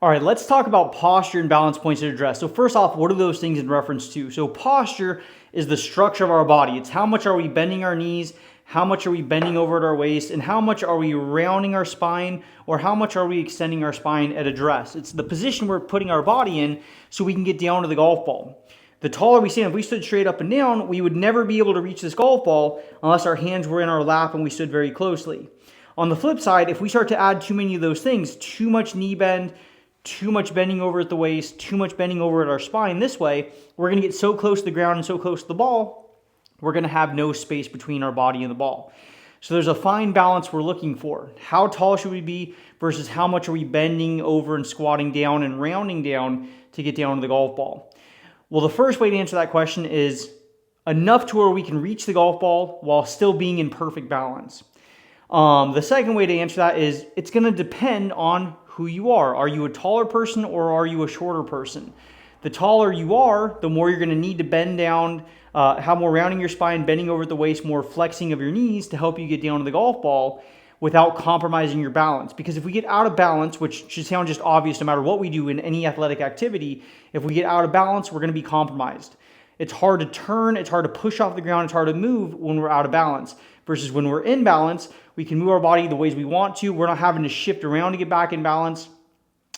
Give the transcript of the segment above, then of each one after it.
All right, let's talk about posture and balance points to address. So first off, what are those things in reference to? So posture is the structure of our body. It's how much are we bending our knees, how much are we bending over at our waist, and how much are we rounding our spine, or how much are we extending our spine at address. It's the position we're putting our body in so we can get down to the golf ball. The taller we stand, if we stood straight up and down, we would never be able to reach this golf ball unless our hands were in our lap and we stood very closely. On the flip side, if we start to add too many of those things, too much knee bend, too much bending over at the waist, too much bending over at our spine this way, we're going to get so close to the ground and so close to the ball, we're going to have no space between our body and the ball. So there's a fine balance we're looking for. How tall should we be versus how much are we bending over and squatting down and rounding down to get down to the golf ball? Well, the first way to answer that question is enough to where we can reach the golf ball while still being in perfect balance. The second way to answer that is it's going to depend on who you are. Are you a taller person or are you a shorter person? The taller you are, the more you're going to need to bend down, have more rounding your spine, bending over at the waist, more flexing of your knees to help you get down to the golf ball without compromising your balance. Because if we get out of balance, which should sound just obvious no matter what we do in any athletic activity, if we get out of balance, we're going to be compromised. It's hard to turn, it's hard to push off the ground, it's hard to move when we're out of balance. Versus when we're in balance, we can move our body the ways we want to. We're not having to shift around to get back in balance.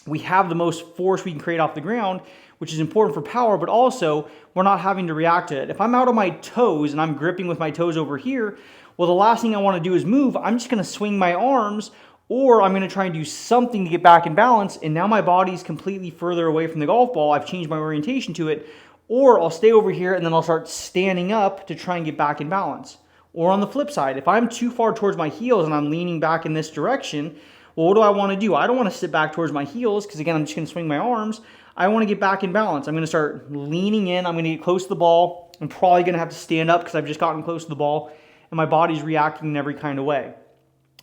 We have the most force we can create off the ground, which is important for power, but also we're not having to react to it. If I'm out on my toes and I'm gripping with my toes over here, well, the last thing I want to do is move. I'm just going to swing my arms, or I'm going to try and do something to get back in balance, and now my body's completely further away from the golf ball. I've changed my orientation to it, or I'll stay over here and then I'll start standing up to try and get back in balance. Or on the flip side, if I'm too far towards my heels and I'm leaning back in this direction, well, what do I want to do? I don't want to sit back towards my heels because, again, I'm just going to swing my arms. I want to get back in balance. I'm going to start leaning in. I'm going to get close to the ball. I'm probably going to have to stand up because I've just gotten close to the ball and my body's reacting in every kind of way.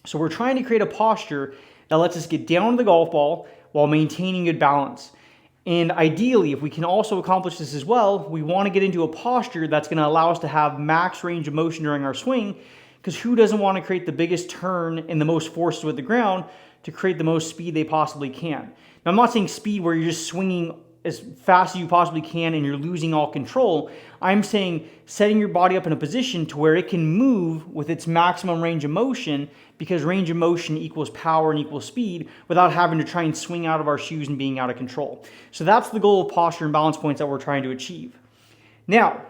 So we're trying to create a posture that lets us get down to the golf ball while maintaining good balance. And ideally, if we can also accomplish this as well, we want to get into a posture that's going to allow us to have max range of motion during our swing, because who doesn't want to create the biggest turn and the most force with the ground to create the most speed they possibly can? Now, I'm not saying speed where you're just swinging as fast as you possibly can and you're losing all control. I'm saying setting your body up in a position to where it can move with its maximum range of motion, because range of motion equals power and equals speed, without having to try and swing out of our shoes and being out of control. So that's the goal of posture and balance points that we're trying to achieve. Now,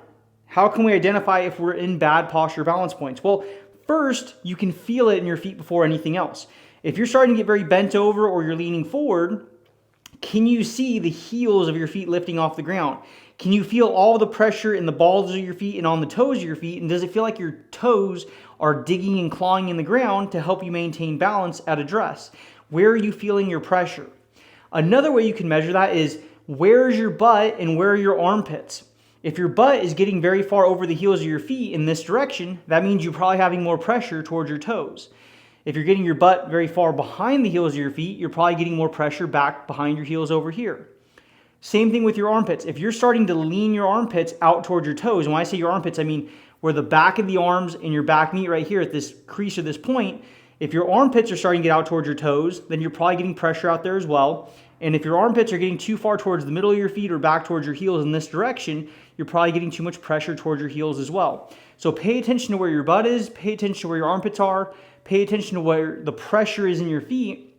how can we identify if we're in bad posture balance points? Well, first, you can feel it in your feet before anything else. If you're starting to get very bent over or you're leaning forward, can you see the heels of your feet lifting off the ground? Can you feel all the pressure in the balls of your feet and on the toes of your feet? And does it feel like your toes are digging and clawing in the ground to help you maintain balance at address? Where are you feeling your pressure? Another way you can measure that is, where is your butt and where are your armpits? If your butt is getting very far over the heels of your feet in this direction, that means you're probably having more pressure towards your toes. If you're getting your butt very far behind the heels of your feet, you're probably getting more pressure back behind your heels over here. Same thing with your armpits. If you're starting to lean your armpits out towards your toes, and when I say your armpits, I mean where the back of the arms and your back meet right here at this crease or this point. If your armpits are starting to get out towards your toes, then you're probably getting pressure out there as well. And if your armpits are getting too far towards the middle of your feet or back towards your heels in this direction, you're probably getting too much pressure towards your heels as well. So pay attention to where your butt is, pay attention to where your armpits are, pay attention to where the pressure is in your feet,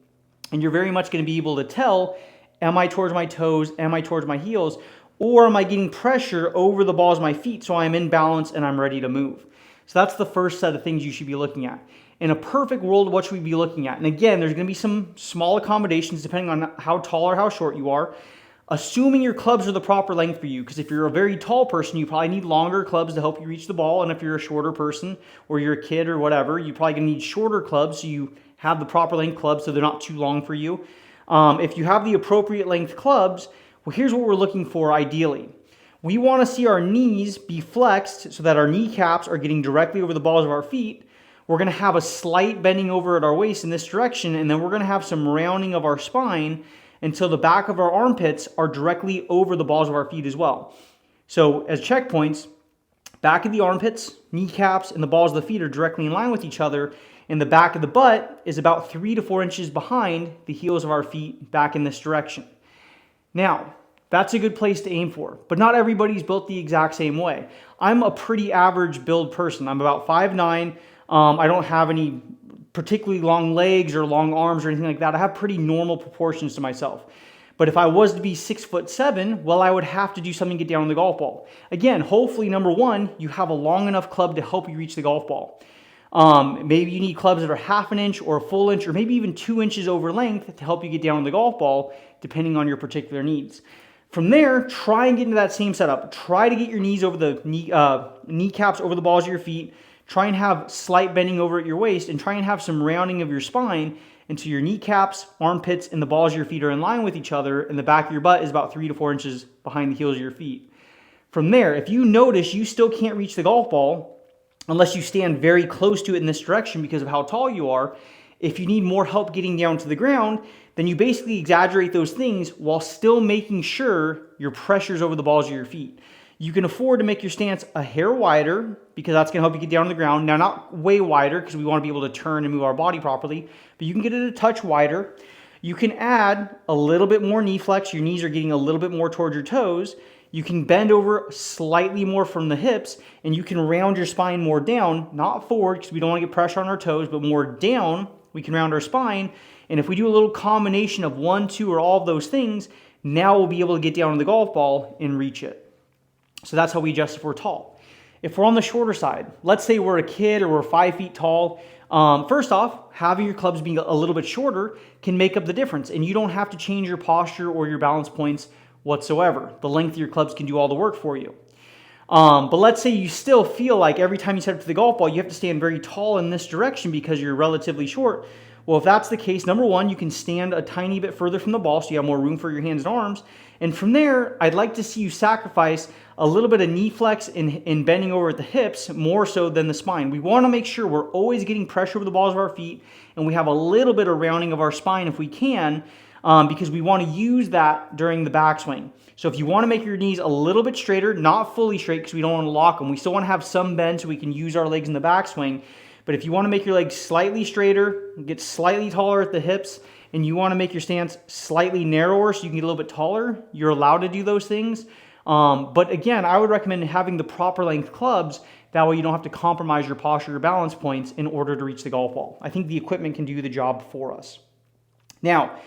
and you're very much going to be able to tell, am I towards my toes, am I towards my heels, or am I getting pressure over the balls of my feet so I'm in balance and I'm ready to move? So that's the first set of things you should be looking at. In a perfect world, what should we be looking at? And again, there's going to be some small accommodations depending on how tall or how short you are. Assuming your clubs are the proper length for you, because if you're a very tall person, you probably need longer clubs to help you reach the ball, and if you're a shorter person or you're a kid or whatever, you're probably going to need shorter clubs so you have the proper length clubs so they're not too long for you. If you have the appropriate length clubs, well, here's what we're looking for ideally. We want to see our knees be flexed so that our kneecaps are getting directly over the balls of our feet. We're going to have a slight bending over at our waist in this direction, and then we're going to have some rounding of our spine until the back of our armpits are directly over the balls of our feet as well. So as checkpoints, back of the armpits, kneecaps, and the balls of the feet are directly in line with each other, and the back of the butt is about 3 to 4 inches behind the heels of our feet back in this direction. Now, that's a good place to aim for, but not everybody's built the exact same way. I'm a pretty average build person. I'm about 5'9". I don't have any particularly long legs or long arms or anything like that. I have pretty normal proportions to myself. But if I was to be 6'7", well, I would have to do something to get down on the golf ball. Again, hopefully, number one, you have a long enough club to help you reach the golf ball. Maybe you need clubs that are 1/2 inch or a full inch or maybe even 2 inches over length to help you get down on the golf ball, depending on your particular needs. From there, try and get into that same setup. Try to get your knees over the kneecaps over the balls of your feet. Try and have slight bending over at your waist, and try and have some rounding of your spine until your kneecaps, armpits, and the balls of your feet are in line with each other, and the back of your butt is about 3 to 4 inches behind the heels of your feet. From there, if you notice you still can't reach the golf ball unless you stand very close to it in this direction because of how tall you are, if you need more help getting down to the ground, then you basically exaggerate those things while still making sure your pressure's over the balls of your feet. You can afford to make your stance a hair wider because that's going to help you get down on the ground. Now, not way wider because we want to be able to turn and move our body properly, but you can get it a touch wider. You can add a little bit more knee flex. Your knees are getting a little bit more towards your toes. You can bend over slightly more from the hips, and you can round your spine more down, not forward because we don't want to get pressure on our toes, but more down. We can round our spine, and if we do a little combination of 1, 2, or all of those things, now we'll be able to get down on the golf ball and reach it. So that's how we adjust if we're tall. If we're on the shorter side, let's say we're a kid or we're 5 feet tall, first off, having your clubs being a little bit shorter can make up the difference, and you don't have to change your posture or your balance points whatsoever. The length of your clubs can do all the work for you. But let's say you still feel like every time you set up to the golf ball, you have to stand very tall in this direction because you're relatively short. Well, if that's the case, number one, you can stand a tiny bit further from the ball so you have more room for your hands and arms. And from there, I'd like to see you sacrifice a little bit of knee flex and bending over at the hips more so than the spine. We want to make sure we're always getting pressure over the balls of our feet, and we have a little bit of rounding of our spine if we can, because we want to use that during the backswing. So if you want to make your knees a little bit straighter, not fully straight because we don't want to lock them. We still want to have some bend so we can use our legs in the backswing. But if you want to make your legs slightly straighter, get slightly taller at the hips, and you want to make your stance slightly narrower so you can get a little bit taller, you're allowed to do those things. But again, I would recommend having the proper length clubs. That way you don't have to compromise your posture or balance points in order to reach the golf ball. I think the equipment can do the job for us. Now,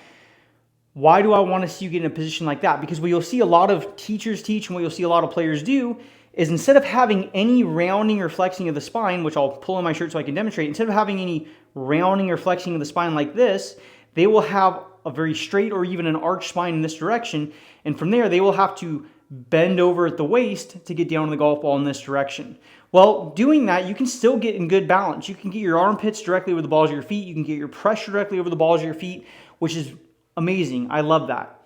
why do I want to see you get in a position like that? Because what you'll see a lot of teachers teach and what you'll see a lot of players do is instead of having any rounding or flexing of the spine, which I'll pull on my shirt so I can demonstrate, instead of having any rounding or flexing of the spine like this, they will have a very straight or even an arched spine in this direction. And from there, they will have to bend over at the waist to get down on the golf ball in this direction. Well, doing that, you can still get in good balance. You can get your armpits directly over the balls of your feet. You can get your pressure directly over the balls of your feet, which is amazing. I love that.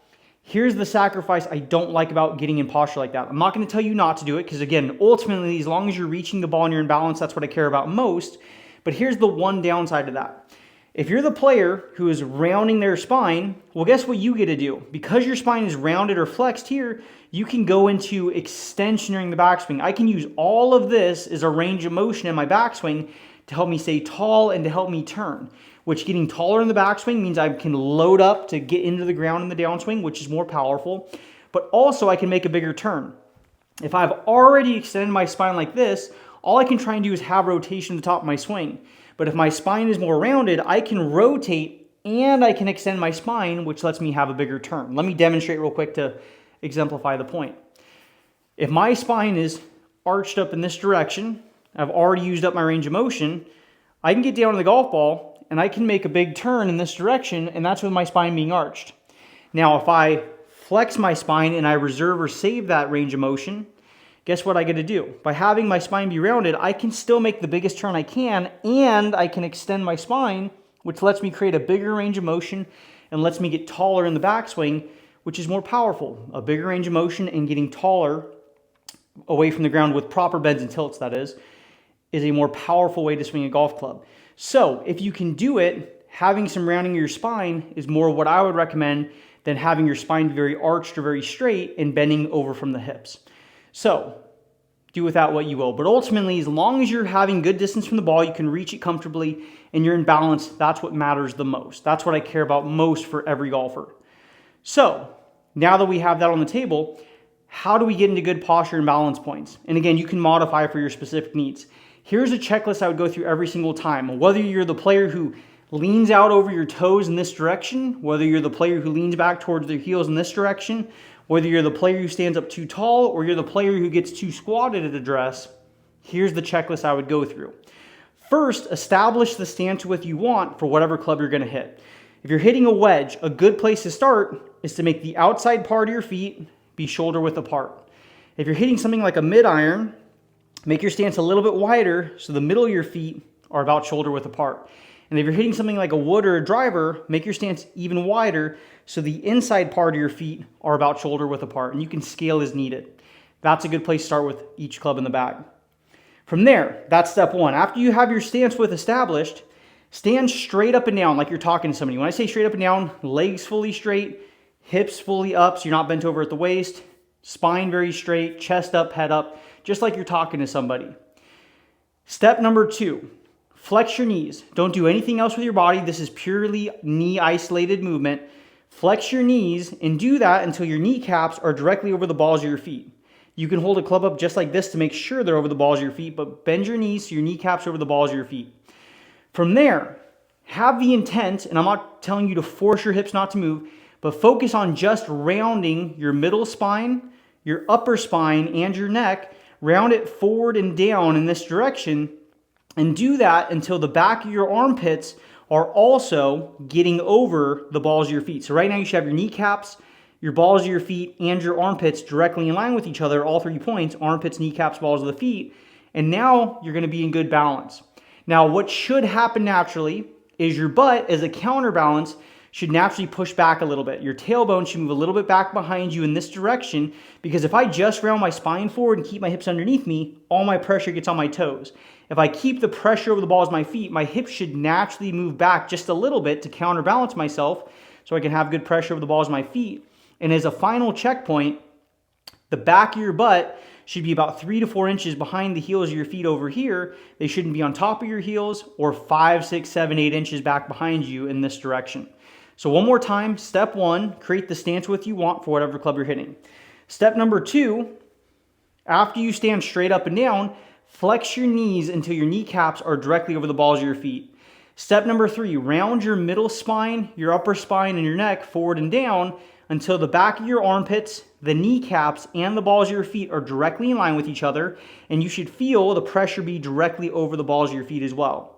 Here's the sacrifice I don't like about getting in posture like that. I'm not going to tell you not to do it because, again, ultimately, as long as you're reaching the ball and you're in balance, that's what I care about most. But here's the one downside to that. If you're the player who is rounding their spine, well, guess what you get to do? Because your spine is rounded or flexed here, you can go into extension during the backswing. I can use all of this as a range of motion in my backswing to help me stay tall and to help me turn, which getting taller in the backswing means I can load up to get into the ground in the downswing, which is more powerful, but also I can make a bigger turn. If I've already extended my spine like this, all I can try and do is have rotation at the top of my swing. But if my spine is more rounded, I can rotate and I can extend my spine, which lets me have a bigger turn. Let me demonstrate real quick to exemplify the point. If my spine is arched up in this direction, I've already used up my range of motion, I can get down to the golf ball and I can make a big turn in this direction, and that's with my spine being arched. Now, if I flex my spine and I reserve or save that range of motion, guess what I get to do? By having my spine be rounded, I can still make the biggest turn I can, and I can extend my spine, which lets me create a bigger range of motion and lets me get taller in the backswing, which is more powerful. A bigger range of motion and getting taller away from the ground with proper bends and tilts, that is a more powerful way to swing a golf club. So if you can do it, having some rounding of your spine is more what I would recommend than having your spine be very arched or very straight and bending over from the hips. So do with that what you will. But ultimately, as long as you're having good distance from the ball, you can reach it comfortably, and you're in balance, that's what matters the most. That's what I care about most for every golfer. So now that we have that on the table, how do we get into good posture and balance points? And again, you can modify for your specific needs. Here's a checklist I would go through every single time. Whether you're the player who leans out over your toes in this direction, whether you're the player who leans back towards their heels in this direction, whether you're the player who stands up too tall, or you're the player who gets too squatted at address, here's the checklist I would go through. First, establish the stance width you want for whatever club you're going to hit. If you're hitting a wedge, a good place to start is to make the outside part of your feet be shoulder width apart. If you're hitting something like a mid-iron, make your stance a little bit wider so the middle of your feet are about shoulder width apart. And if you're hitting something like a wood or a driver, make your stance even wider so the inside part of your feet are about shoulder width apart, and you can scale as needed. That's a good place to start with each club in the bag. From there, that's step one. After you have your stance width established, stand straight up and down like you're talking to somebody. When I say straight up and down, legs fully straight, hips fully up so you're not bent over at the waist, spine very straight, chest up, head up, just like you're talking to somebody. Step number two. Flex your knees. Don't do anything else with your body. This is purely knee isolated movement. Flex your knees and do that until your kneecaps are directly over the balls of your feet. You can hold a club up just like this to make sure they're over the balls of your feet, but bend your knees so your kneecaps are over the balls of your feet. From there, have the intent, and I'm not telling you to force your hips not to move, but focus on just rounding your middle spine, your upper spine, and your neck. Round it forward and down in this direction. And do that until the back of your armpits are also getting over the balls of your feet. So right now you should have your kneecaps, your balls of your feet, and your armpits directly in line with each other, all 3 points, armpits, kneecaps, balls of the feet. And now you're going to be in good balance. Now what should happen naturally is your butt, as a counterbalance, should naturally push back a little bit. Your tailbone should move a little bit back behind you in this direction, because if I just round my spine forward and keep my hips underneath me, all my pressure gets on my toes. If I keep the pressure over the balls of my feet, my hips should naturally move back just a little bit to counterbalance myself so I can have good pressure over the balls of my feet. And as a final checkpoint, the back of your butt should be about 3 to 4 inches behind the heels of your feet over here. They shouldn't be on top of your heels, or 5, 6, 7, 8 inches back behind you in this direction. So one more time, step one, create the stance width you want for whatever club you're hitting. Step number two, after you stand straight up and down, flex your knees until your kneecaps are directly over the balls of your feet. Step number three, round your middle spine, your upper spine, and your neck forward and down until the back of your armpits, the kneecaps, and the balls of your feet are directly in line with each other, and you should feel the pressure be directly over the balls of your feet as well.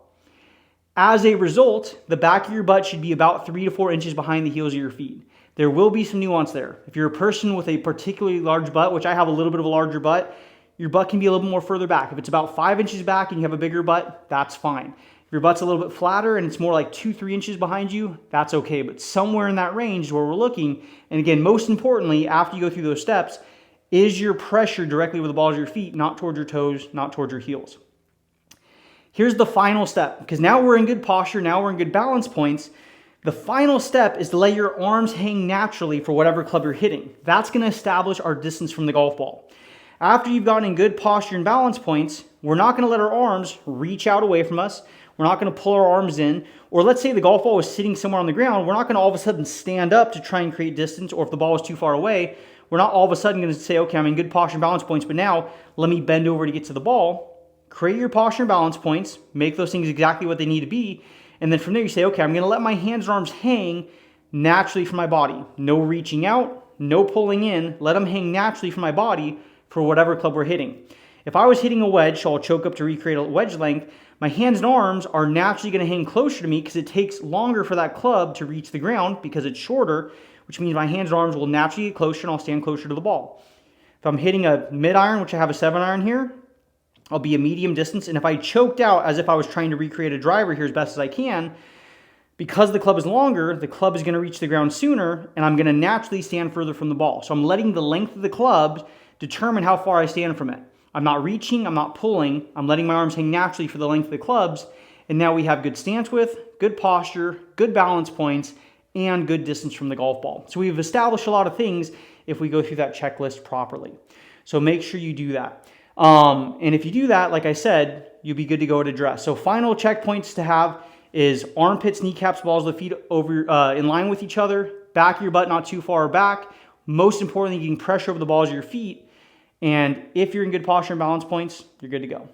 As a result, the back of your butt should be about 3 to 4 inches behind the heels of your feet. There will be some nuance there. If you're a person with a particularly large butt, which I have a little bit of a larger butt, your butt can be a little bit more further back. If it's about 5 inches back and you have a bigger butt, that's fine. If your butt's a little bit flatter and it's more like 2, 3 inches behind you, that's okay. But somewhere in that range is where we're looking. And again, most importantly, after you go through those steps, is your pressure directly over the balls of your feet, not towards your toes, not towards your heels. Here's the final step, because now we're in good posture, now we're in good balance points. The final step is to let your arms hang naturally for whatever club you're hitting. That's going to establish our distance from the golf ball. After you've gotten in good posture and balance points, we're not going to let our arms reach out away from us. We're not going to pull our arms in. Or let's say the golf ball was sitting somewhere on the ground. We're not going to all of a sudden stand up to try and create distance, or if the ball is too far away, we're not all of a sudden going to say, okay, I'm in good posture and balance points, but now let me bend over to get to the ball. Create your posture and balance points, make those things exactly what they need to be, and then from there you say, okay, I'm going to let my hands and arms hang naturally from my body. No reaching out, no pulling in, let them hang naturally from my body for whatever club we're hitting. If I was hitting a wedge, so I'll choke up to recreate a wedge length, my hands and arms are naturally going to hang closer to me because it takes longer for that club to reach the ground because it's shorter, which means my hands and arms will naturally get closer and I'll stand closer to the ball. If I'm hitting a mid-iron, which I have a 7-iron here, I'll be a medium distance, and if I choked out as if I was trying to recreate a driver here as best as I can, because the club is longer, the club is going to reach the ground sooner, and I'm going to naturally stand further from the ball. So I'm letting the length of the club determine how far I stand from it. I'm not reaching, I'm not pulling, I'm letting my arms hang naturally for the length of the clubs, and now we have good stance width, good posture, good balance points, and good distance from the golf ball. So we've established a lot of things if we go through that checklist properly. So make sure you do that. And if you do that, like I said, you'll be good to go at address. So final checkpoints to have is armpits, kneecaps, balls of the feet over in line with each other, back of your butt not too far back. Most importantly, getting pressure over the balls of your feet. And if you're in good posture and balance points, you're good to go.